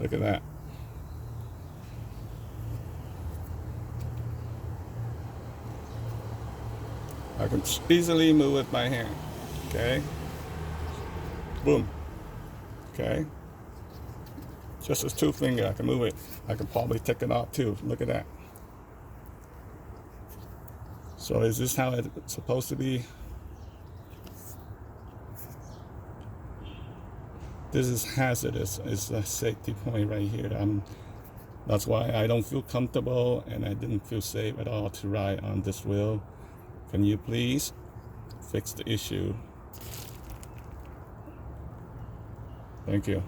Look at that. I can easily move with my hand. Okay. Boom. Okay. Just as 2 finger, I can move it. I can probably take it off too. Look at that. So is this how it's supposed to be? This is hazardous. It's a safety point right here. That's why I don't feel comfortable and I didn't feel safe at all to ride on this wheel. Can you please fix the issue? Thank you.